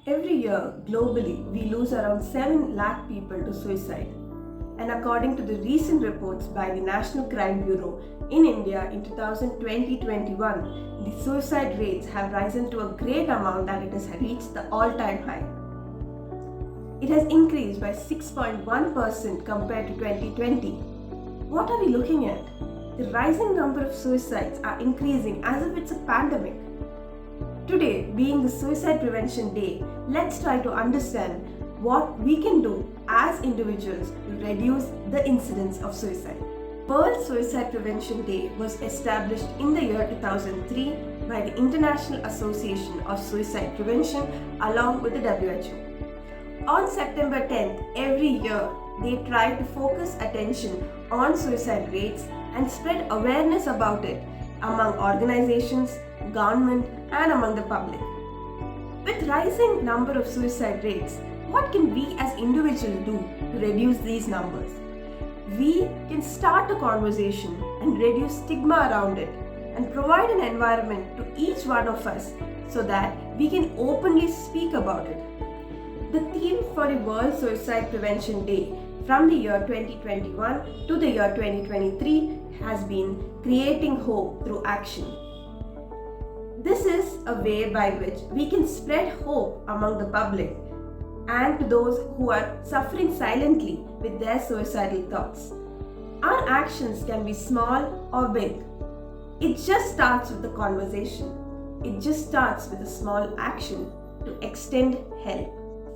Every year, globally, we lose around 7 lakh people to suicide. And according to the recent reports by the National Crime Bureau, in India in 2020-21, the suicide rates have risen to a great amount that it has reached the all-time high. It has increased by 6.1% compared to 2020. What are we looking at? The rising number of suicides are increasing as if it's a pandemic. Today, being the Suicide Prevention Day, let's try to understand what we can do as individuals to reduce the incidence of suicide. World Suicide Prevention Day was established in the year 2003 by the International Association of Suicide Prevention along with the WHO. On September 10th, every year, they try to focus attention on suicide rates and spread awareness about it among organizations, government, and among the public. With rising number of suicide rates, what can we as individuals do to reduce these numbers? We can start a conversation and reduce stigma around it and provide an environment to each one of us so that we can openly speak about it. The theme for the World Suicide Prevention Day from the year 2021 to the year 2023 has been creating hope through action. This is a way by which we can spread hope among the public and to those who are suffering silently with their suicidal thoughts. Our actions can be small or big. It just starts with the conversation. It just starts with a small action to extend help.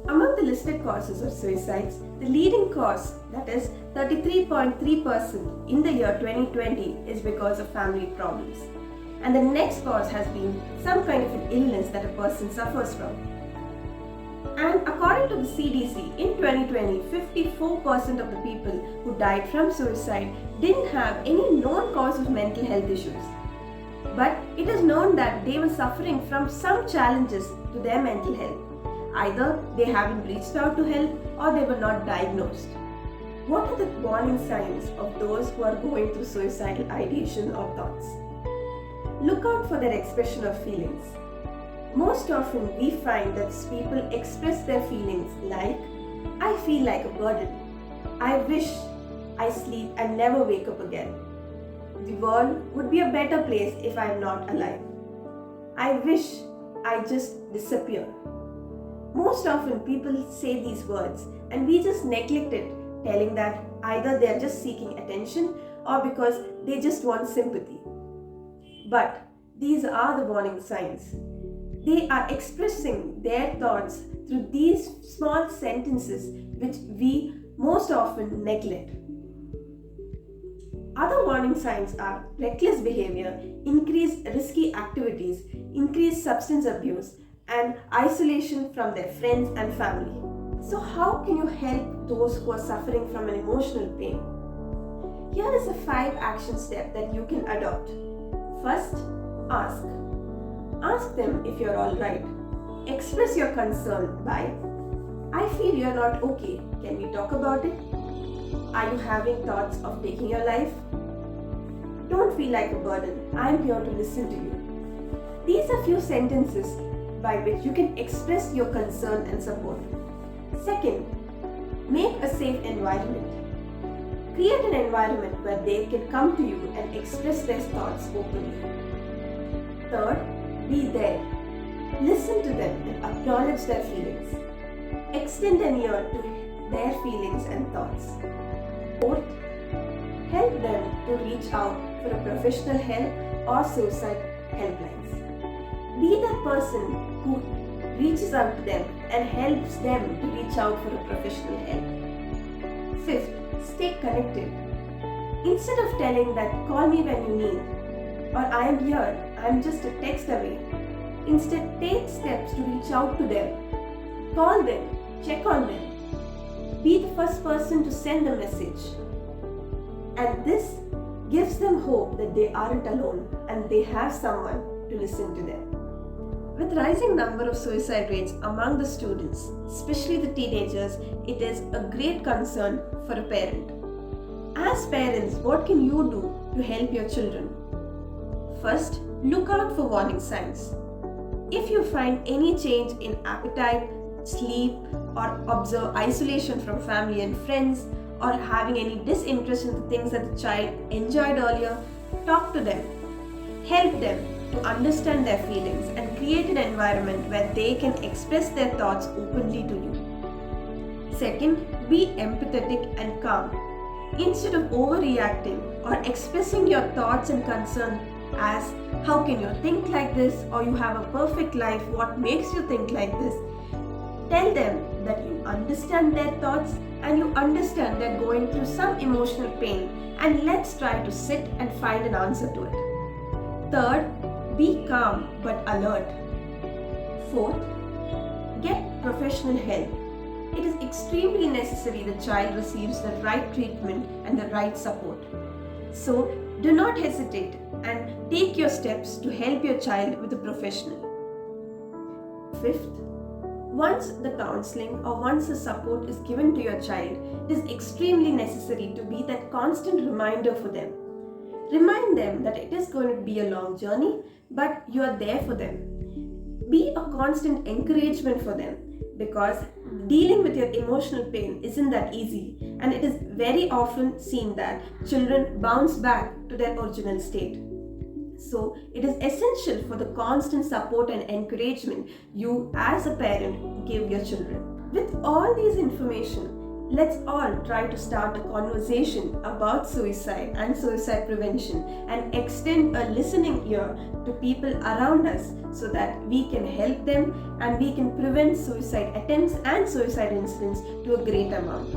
Among the listed causes of suicides, the leading cause, that is 33.3% in the year 2020, is because of family problems. And the next cause has been some kind of an illness that a person suffers from. And according to the CDC, in 2020, 54% of the people who died from suicide didn't have any known cause of mental health issues. But it is known that they were suffering from some challenges to their mental health. Either they haven't reached out to help or they were not diagnosed. What are the warning signs of those who are going through suicidal ideation or thoughts? Look out for their expression of feelings. Most often we find that people express their feelings like, I feel like a burden. I wish I sleep and never wake up again. The world would be a better place if I am not alive. I wish I just disappear. Most often people say these words and we just neglect it, telling that either they are just seeking attention or because they just want sympathy. But these are the warning signs. They are expressing their thoughts through these small sentences which we most often neglect. Other warning signs are reckless behavior, increased risky activities, increased substance abuse, and isolation from their friends and family. So how can you help those who are suffering from an emotional pain? Here is a 5 action step that you can adopt. First, ask. Ask them if you're alright. Express your concern by, I feel you're not okay. Can we talk about it? Are you having thoughts of taking your life? Don't feel like a burden. I'm here to listen to you. These are few sentences by which you can express your concern and support. Second, make a safe environment. Create an environment where they can come to you and express their thoughts openly. Third, be there. Listen to them and acknowledge their feelings. Extend an ear to their feelings and thoughts. Fourth, help them to reach out for a professional help or suicide helplines. Be that person who reaches out to them and helps them to reach out for a professional help. Fifth, stay connected. Instead of telling that call me when you need or I am here, I am just a text away. Instead, take steps to reach out to them. Call them, check on them. Be the first person to send a message. And this gives them hope that they aren't alone and they have someone to listen to them. With rising number of suicide rates among the students, especially the teenagers, it is a great concern for a parent. As parents, what can you do to help your children? First, look out for warning signs. If you find any change in appetite, sleep, or observe isolation from family and friends, or having any disinterest in the things that the child enjoyed earlier, talk to them. Help them to understand their feelings and create an environment where they can express their thoughts openly to you. Second, be empathetic and calm. Instead of overreacting or expressing your thoughts and concern as how can you think like this, or you have a perfect life, what makes you think like this, tell them that you understand their thoughts and you understand they're going through some emotional pain, and let's try to sit and find an answer to it. Third, be calm but alert. Fourth, get professional help. It is extremely necessary the child receives the right treatment and the right support. So, do not hesitate and take your steps to help your child with a professional. Fifth, once the counseling or once the support is given to your child, it is extremely necessary to be that constant reminder for them. Remind them that it is going to be a long journey, but you are there for them. Be a constant encouragement for them, because dealing with your emotional pain isn't that easy, and it is very often seen that children bounce back to their original state. So it is essential for the constant support and encouragement you as a parent give your children. With all these information, let's all try to start a conversation about suicide and suicide prevention and extend a listening ear to people around us so that we can help them and we can prevent suicide attempts and suicide incidents to a great amount.